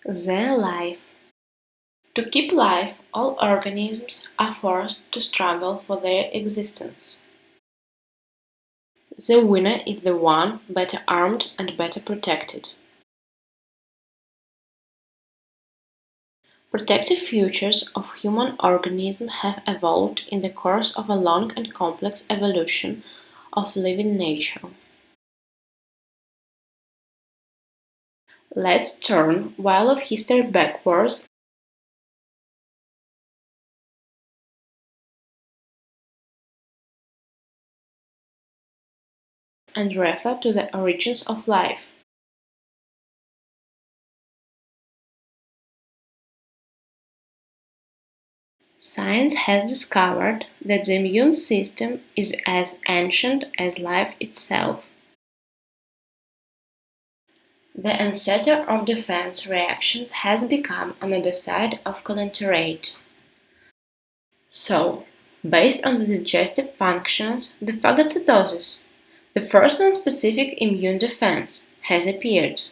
Their life. To keep life, all organisms are forced to struggle for their existence. The winner is the one better armed and better protected. Protective features of human organisms have evolved in the course of a long and complex evolution of living nature. Let's turn while of history backwards and refer to the origins of life. Science has discovered that the immune system is as ancient as life itself. The ancestor of defense reactions has become a mebicide of colinterate. So, based on the digestive functions, the phagocytosis, the first non-specific immune defense, has appeared.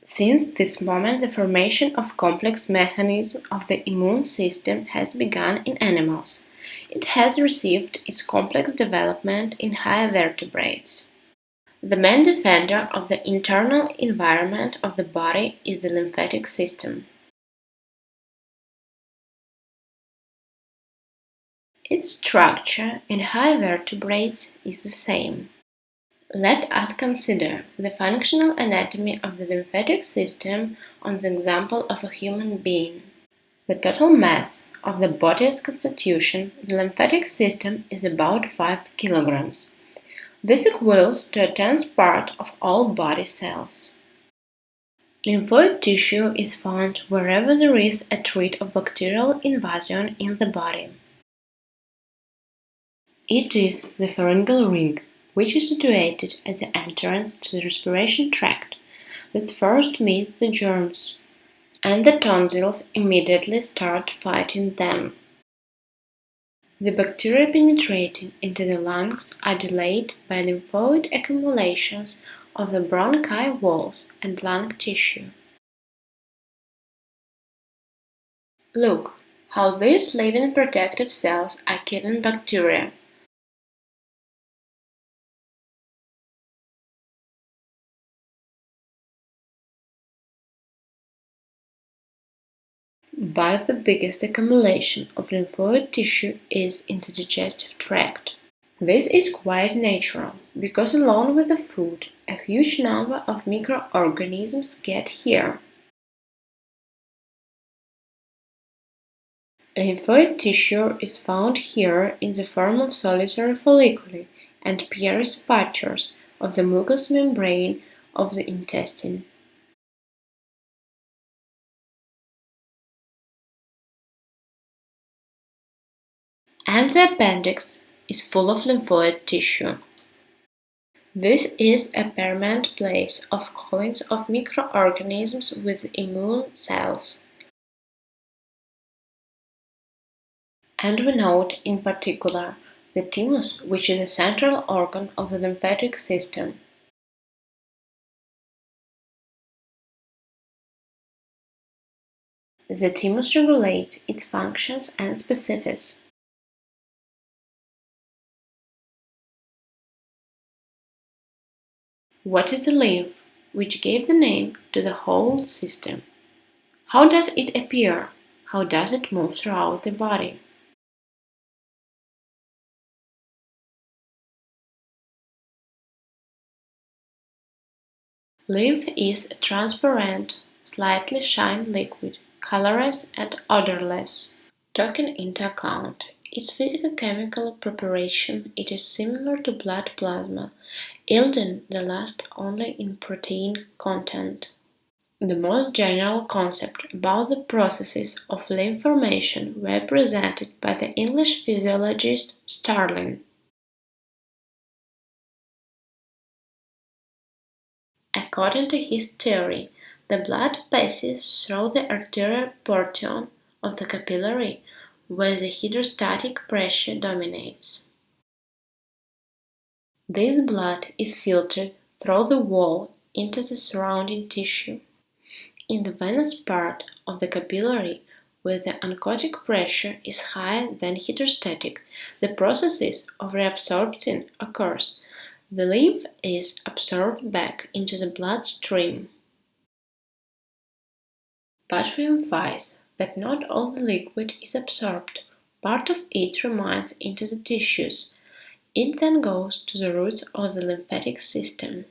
Since this moment, the formation of complex mechanisms of the immune system has begun in animals. It has received its complex development in higher vertebrates. The main defender of the internal environment of the body is the lymphatic system. Its structure in higher vertebrates is the same. Let us consider the functional anatomy of the lymphatic system on the example of a human being. The total mass of the body's constitution, the lymphatic system, is about 5 kilograms. This equals to a tenth part of all body cells. Lymphoid tissue is found wherever there is a threat of bacterial invasion in the body. It is the pharyngeal ring, which is situated at the entrance to the respiration tract, that first meets the germs, and the tonsils immediately start fighting them. The bacteria penetrating into the lungs are delayed by lymphoid accumulations of the bronchi walls and lung tissue. Look how these living protective cells are killing bacteria. But the biggest accumulation of lymphoid tissue is in the digestive tract. This is quite natural, because along with the food, a huge number of microorganisms get here. Lymphoid tissue is found here in the form of solitary folliculi and Pieris spatures of the mucous membrane of the intestine. And the appendix is full of lymphoid tissue. This is a permanent place of colonies of microorganisms with immune cells. And we note in particular the thymus, which is a central organ of the lymphatic system. The thymus regulates its functions and specifics. What is the lymph, which gave the name to the whole system? How does it appear? How does it move throughout the body? Lymph is a transparent, slightly shiny liquid, colorless and odorless. Taking into account its physicochemical preparation, it is similar to blood plasma, yielding the last only in protein content. The most general concepts about the processes of lymph formation were presented by the English physiologist Starling. According to his theory, the blood passes through the arterial portion of the capillary, where the hydrostatic pressure dominates. This blood is filtered through the wall into the surrounding tissue. In the venous part of the capillary, where the oncotic pressure is higher than hydrostatic, the process of reabsorption occurs. The lymph is absorbed back into the bloodstream. But we emphasize that not all the liquid is absorbed. Part of it remains into the tissues. It then goes to the roots of the lymphatic system.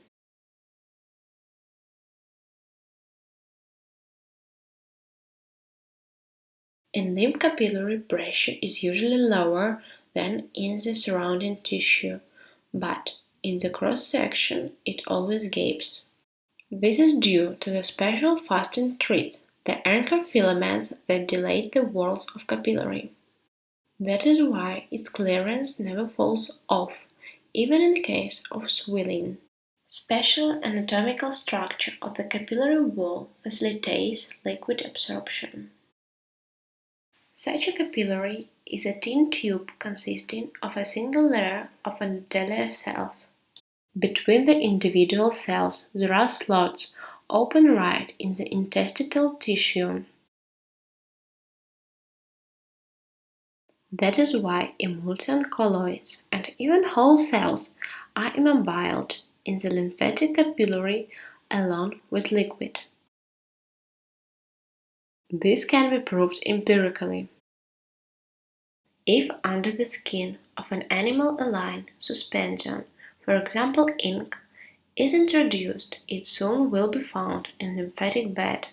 In lymph capillary pressure is usually lower than in the surrounding tissue, but in the cross-section it always gapes. This is due to the special fastening thread, the anchor filaments that dilate the walls of capillary. That is why its clearance never falls off, even in case of swelling. Special anatomical structure of the capillary wall facilitates liquid absorption. Such a capillary is a thin tube consisting of a single layer of endothelial cells. Between the individual cells there are slots open right in the interstitial tissue. That is why emulsion colloids and even whole cells are immobiled in the lymphatic capillary along with liquid. This can be proved empirically. If under the skin of an animal a line, suspension, for example ink, is introduced, it soon will be found in lymphatic bed.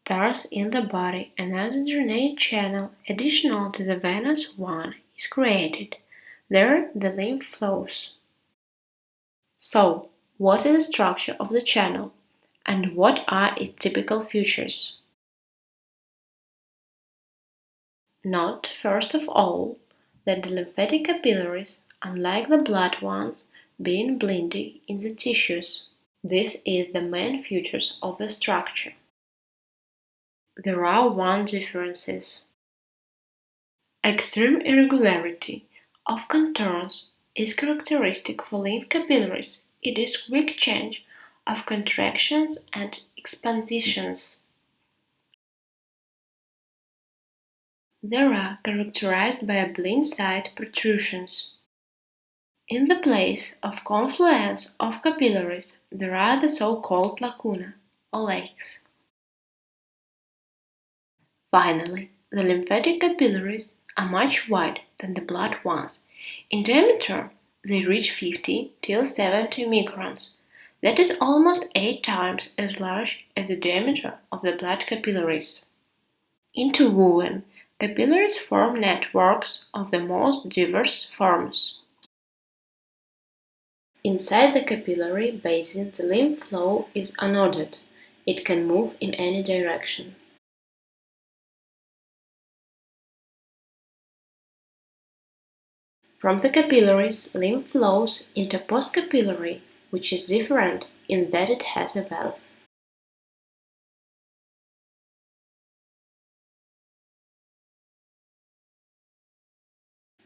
Thus, in the body, another drainage channel additional to the venous one is created. There the lymph flows. So, what is the structure of the channel, and what are its typical features? Note, first of all, that the lymphatic capillaries, unlike the blood ones, being blinded in the tissues. This is the main feature of the structure. There are one differences. Extreme irregularity of contours is characteristic for lymph capillaries. It is quick change of contractions and expansions. They are characterized by blind-side protrusions. In the place of confluence of capillaries, there are the so-called lacuna, or lakes. Finally, the lymphatic capillaries are much wider than the blood ones. In diameter, they reach 50 till 70 microns. That is almost 8 times as large as the diameter of the blood capillaries. Interwoven capillaries form networks of the most diverse forms. Inside the capillary basin, the lymph flow is unordered. It can move in any direction. From the capillaries, lymph flows into postcapillary, which is different in that it has a valve.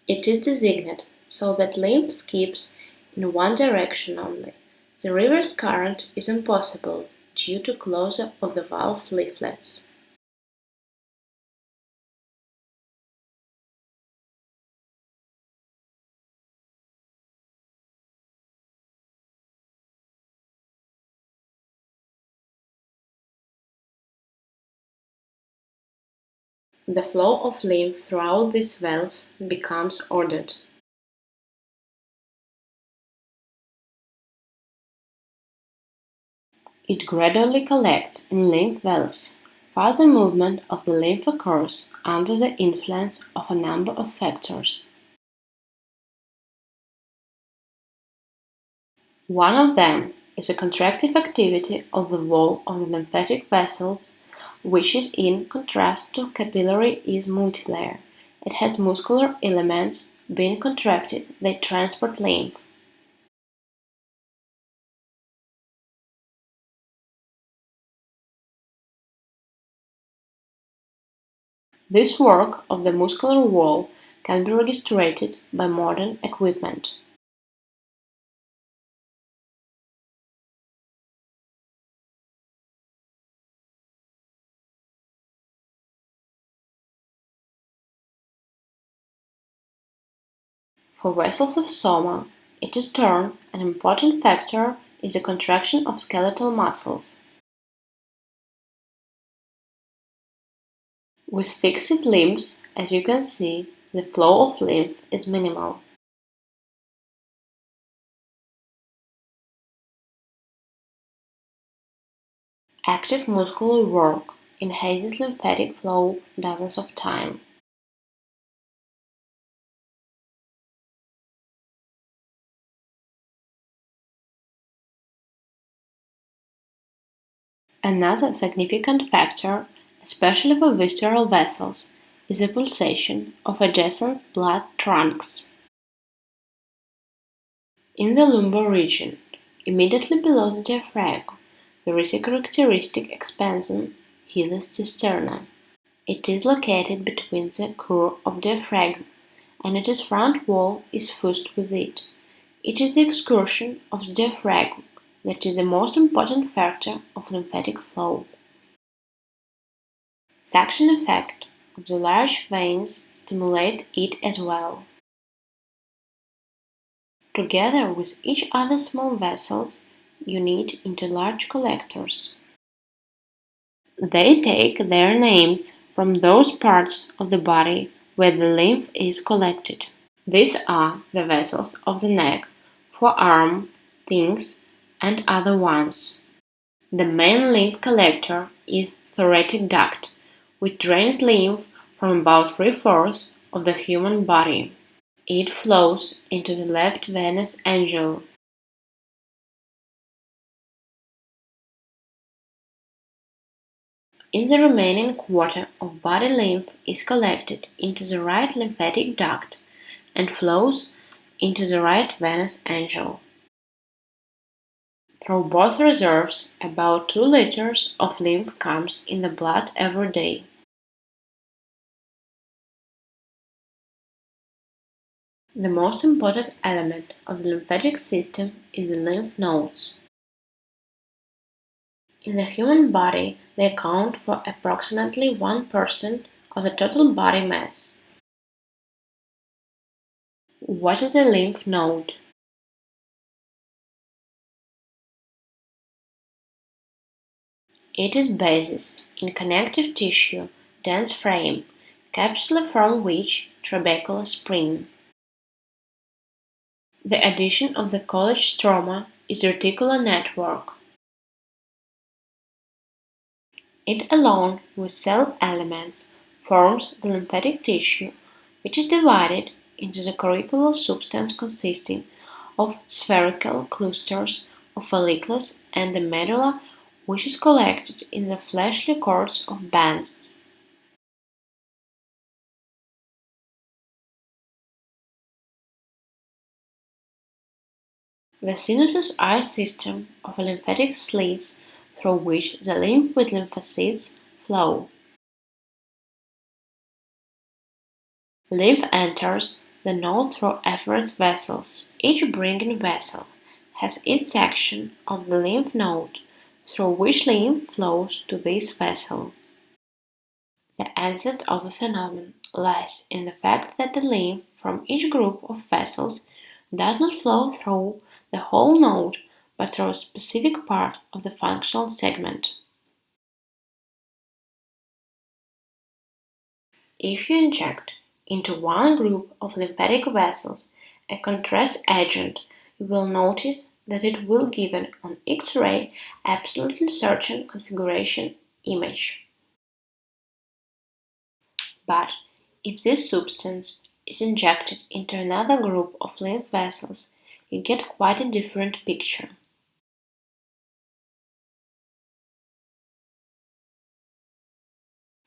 It is designated so that lymph skips in one direction only. The reverse current is impossible due to closure of the valve leaflets. The flow of lymph throughout these valves becomes ordered. It gradually collects in lymph valves. Further movement of the lymph occurs under the influence of a number of factors. One of them is the contractive activity of the wall of the lymphatic vessels, which is in contrast to capillary is multilayer. It has muscular elements being contracted that transport lymph. This work of the muscular wall can be registered by modern equipment. For vessels of soma, it is torn, an important factor is the contraction of skeletal muscles. With fixed limbs, as you can see, the flow of lymph is minimal. Active muscular work enhances lymphatic flow dozens of times. Another significant factor, especially for visceral vessels, is the pulsation of adjacent blood trunks. In the lumbar region, immediately below the diaphragm, there is a characteristic expansum, Hillis cisterna. It is located between the curve of diaphragm, and its front wall is fused with it. It is the excursion of the diaphragm that is the most important factor of lymphatic flow. Suction effect of the large veins stimulate it as well. Together with each other small vessels, unite into large collectors. They take their names from those parts of the body where the lymph is collected. These are the vessels of the neck, forearm, thighs, and other ones. The main lymph collector is thoracic duct, which drains lymph from about 3/4 of the human body. It flows into the left venous angle. In the remaining quarter of body lymph is collected into the right lymphatic duct and flows into the right venous angle. Through both reserves, about 2 liters of lymph comes in the blood every day. The most important element of the lymphatic system is the lymph nodes. In the human body, they account for approximately 1% of the total body mass. What is a lymph node? It is basis in connective tissue, dense frame, capsule from which trabecular spring. The addition of the college stroma is reticular network. It along with cell elements forms the lymphatic tissue, which is divided into the cortical substance consisting of spherical clusters of follicles and the medulla, which is collected in the fleshy cords of bands. The sinus eye system of lymphatic slits through which the lymph with lymphocytes flow. Lymph enters the node through efferent vessels. Each bringing vessel has its section of the lymph node through which lymph flows to this vessel. The answer of the phenomenon lies in the fact that the lymph from each group of vessels does not flow through the whole node but through a specific part of the functional segment. If you inject into one group of lymphatic vessels a contrast agent, you will notice that it will give an on X-ray absolutely certain configuration image. But if this substance is injected into another group of lymph vessels, you get quite a different picture.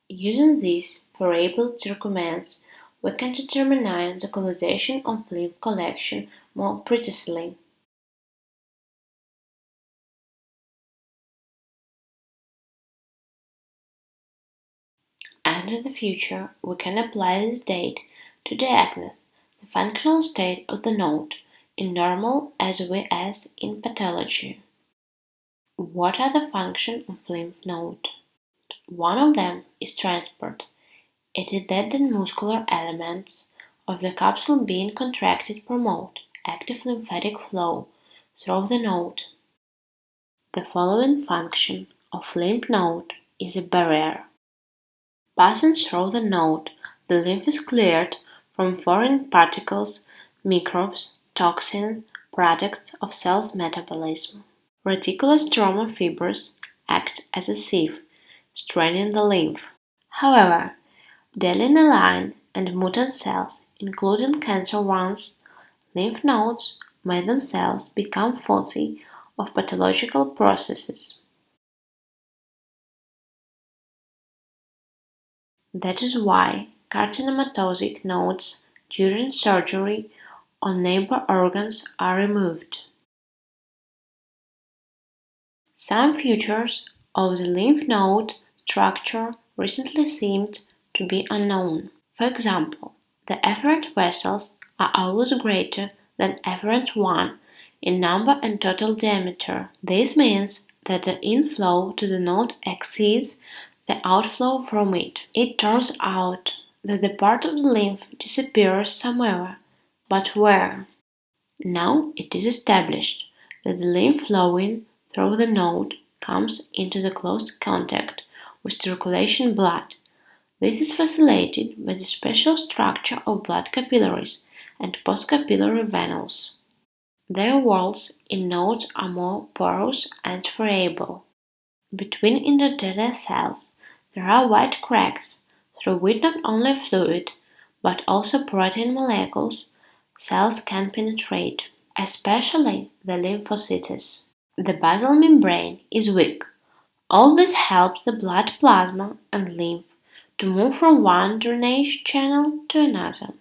Using these variable circumstance, we can determine the localization of lymph collection more precisely. And in the future, we can apply this data to diagnose the functional state of the node in normal as well as in pathology. What are the functions of lymph node? One of them is transport. It is that the muscular elements of the capsule being contracted promote active lymphatic flow through the node. The following function of lymph node is a barrier. Passing through the node, the lymph is cleared from foreign particles, microbes, toxins, products of cell's metabolism. Reticulostroma fibers act as a sieve, straining the lymph. However, delaminaline and mutant cells, including cancer ones, lymph nodes may themselves become foci of pathological processes. That is why carcinomatosis nodes during surgery on neighbor organs are removed. Some features of the lymph node structure recently seemed to be unknown. For example, the efferent vessels are always greater than efferent one in number and total diameter. This means that the inflow to the node exceeds the outflow from it. It turns out that the part of the lymph disappears somewhere, but where? Now it is established that the lymph flowing through the node comes into the close contact with circulation blood. This is facilitated by the special structure of blood capillaries and postcapillary venules. Their walls in nodes are more porous and friable. Between endothelial cells, there are wide cracks through which not only fluid but also protein molecules cells can penetrate, especially the lymphocytes. The basal membrane is weak. All this helps the blood plasma and lymph to move from one drainage channel to another.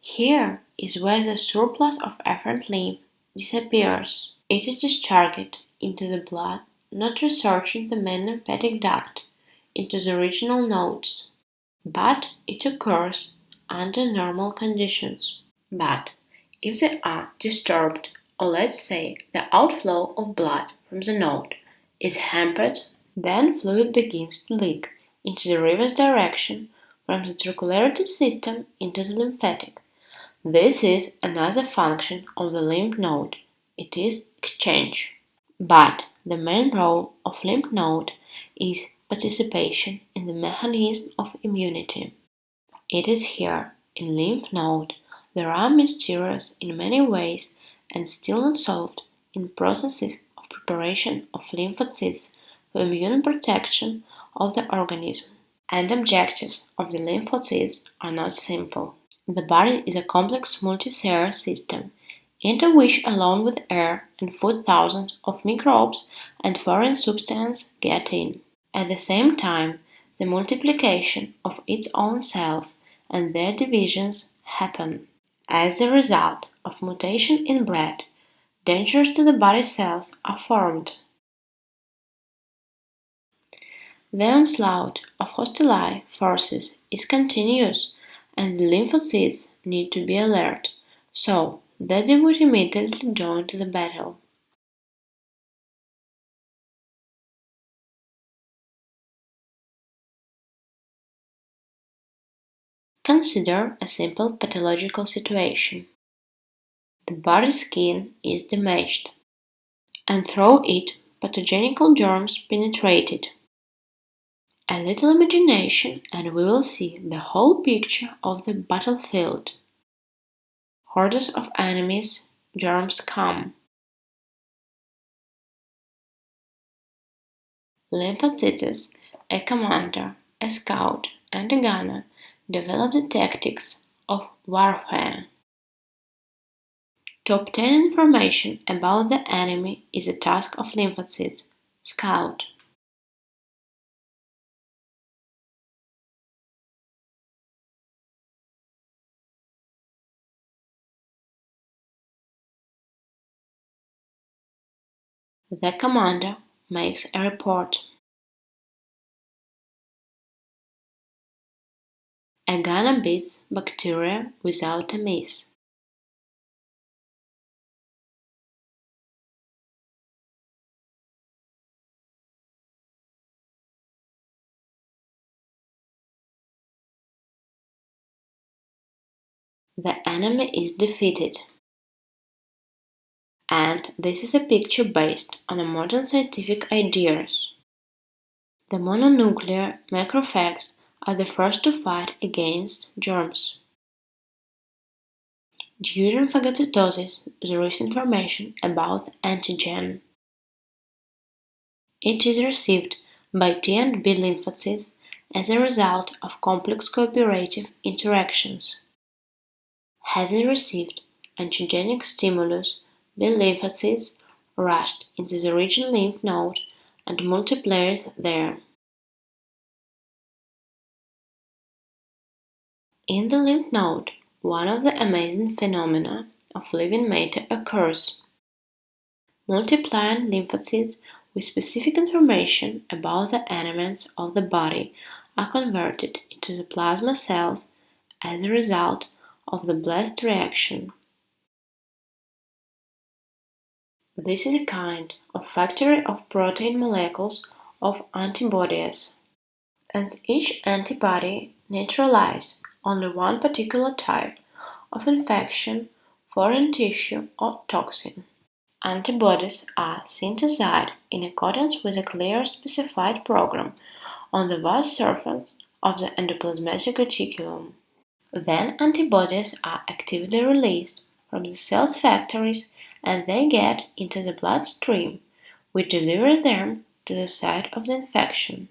Here is where the surplus of efferent lymph disappears. It is discharged into the blood, not researching the main lymphatic duct into the regional nodes, but it occurs under normal conditions. But if they are disturbed, or let's say the outflow of blood from the node is hampered, then fluid begins to leak into the reverse direction from the circulatory system into the lymphatic. This is another function of the lymph node. It is exchange. But the main role of lymph node is participation in the mechanism of immunity. It is here, in lymph node, there are mysterious in many ways and still not solved in processes of preparation of lymphocytes for immune protection of the organism. And objectives of the lymphocytes are not simple. The body is a complex multicellular system into which along with air and food thousands of microbes and foreign substances get in. At the same time, the multiplication of its own cells and their divisions happen. As a result of mutation inbred, dangers to the body cells are formed. The onslaught of hostile forces is continuous and the lymphocytes need to be alert so that they would immediately join the battle. Consider a simple pathological situation. The body skin is damaged, and through it pathogenic germs penetrated. A little imagination and we will see the whole picture of the battlefield. Hordes of enemies, germs come. Lymphocytes, a commander, a scout, and a gunner develop the tactics of warfare. To obtain information about the enemy is a task of lymphocytes, scout. The commander makes a report. A gunner beats bacteria without a miss. the enemy is defeated. And this is a picture based on modern scientific ideas. The mononuclear macrophages are the first to fight against germs. During phagocytosis, there is information about the antigen. It is received by T and B lymphocytes as a result of complex cooperative interactions. Having received antigenic stimulus, B lymphocytes rushed into the region lymph node and multiplies there. In the lymph node, one of the amazing phenomena of living matter occurs. Multiplying lymphocytes with specific information about the elements of the body are converted into the plasma cells as a result of the blast reaction. This is a kind of factory of protein molecules of antibodies, and each antibody neutralizes only one particular type of infection, foreign tissue, or toxin. Antibodies are synthesized in accordance with a clear specified program on the vast surface of the endoplasmatic reticulum. Then antibodies are actively released from the cell's factories and they get into the bloodstream, which delivers them to the site of the infection.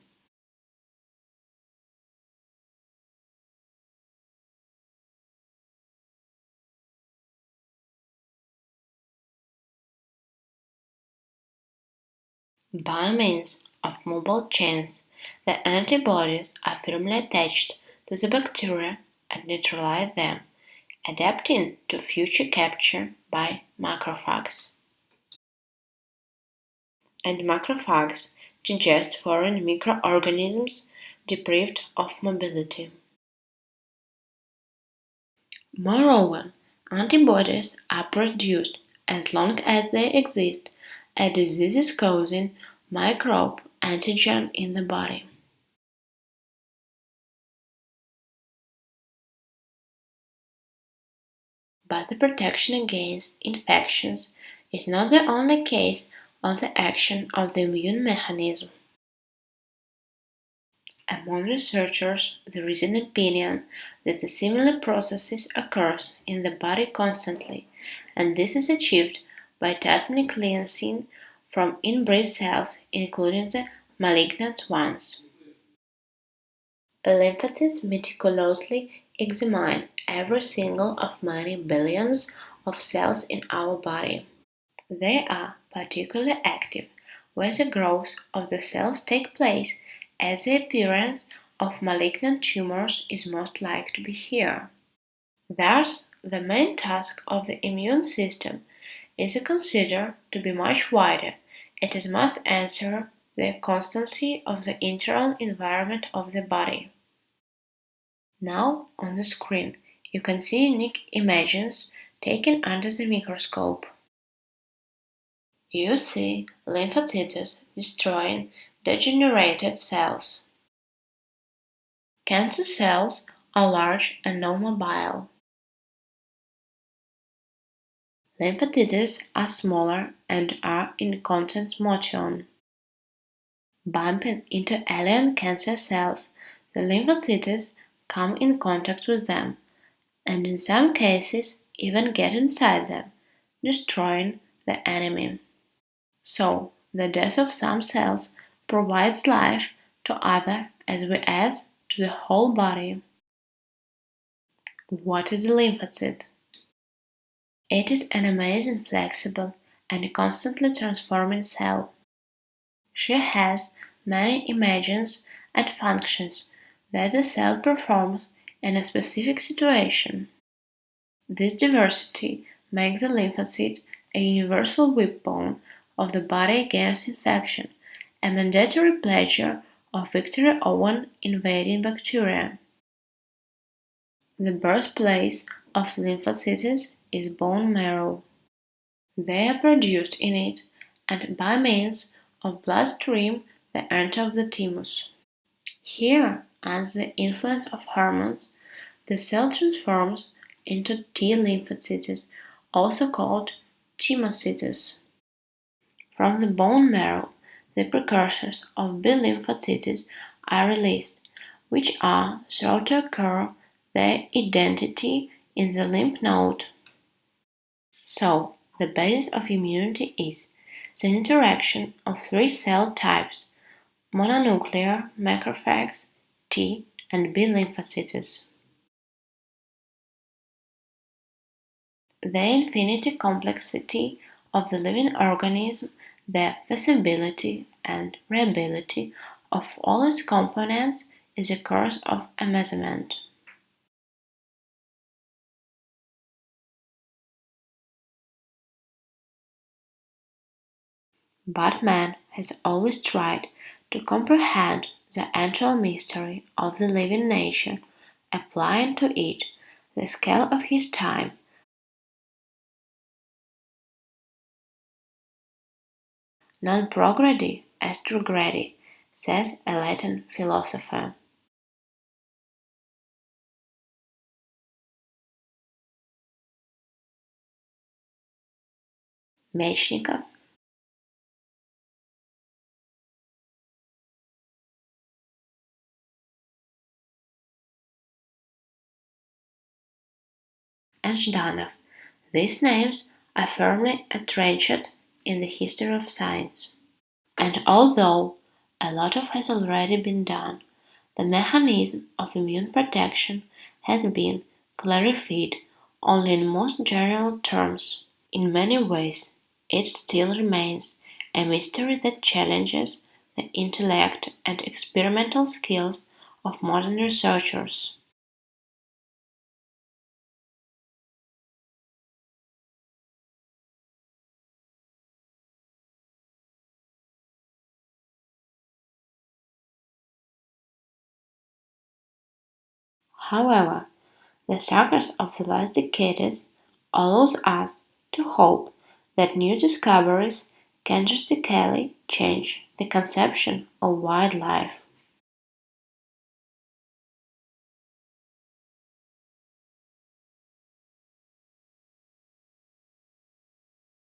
By means of mobile chains, the antibodies are firmly attached to the bacteria and neutralize them, adapting to future capture by macrophages. And macrophages digest foreign microorganisms deprived of mobility. Moreover, antibodies are produced as long as there exists a disease-causing microbe antigen in the body. But the protection against infections is not the only case of the action of the immune mechanism. Among researchers, there is an opinion that a similar process occurs in the body constantly, and this is achieved by total cleansing from inbred cells, including the malignant ones. Lymphocytes meticulously examine every single of many billions of cells in our body. They are particularly active where the growth of the cells takes place, as the appearance of malignant tumors is most likely to be here. Thus, the main task of the immune system is considered to be much wider. It must answer the constancy of the internal environment of the body. Now, on the screen, you can see unique images taken under the microscope. You see lymphocytes destroying degenerated cells. Cancer cells are large and non-mobile. Lymphocytes are smaller and are in contact motion. Bumping into alien cancer cells, the lymphocytes come in contact with them, and in some cases even get inside them, destroying the enemy. So, the death of some cells provides life to others as well as to the whole body. What is a lymphocyte? It is an amazing, flexible, and constantly transforming cell. She has many images and functions that the cell performs in a specific situation. This diversity makes the lymphocyte a universal weapon of the body against infection, a mandatory pledge of victory over invading bacteria. The birthplace of lymphocytes is bone marrow. They are produced in it, and by means of bloodstream they enter the thymus. Here, under the influence of hormones, the cell transforms into T lymphocytes, also called thymocytes. From the bone marrow, the precursors of B lymphocytes are released, which are thought to occur their identity in the lymph node. So, the basis of immunity is the interaction of three cell types: mononuclear macrophages, T and B lymphocytes. The infinite complexity of the living organism, the feasibility and reliability of all its components is a cause of amazement. But man has always tried to comprehend the actual mystery of the living nature, applying to it the scale of his time. Non progredi est regredi, says a Latin philosopher. Mechnikov and Zhdanov. These names are firmly entrenched in the history of science. And although a lot of has already been done, the mechanism of immune protection has been clarified only in most general terms. In many ways, it still remains a mystery that challenges the intellect and experimental skills of modern researchers. However, the success of the last decades allows us to hope that new discoveries can drastically change the conception of wildlife.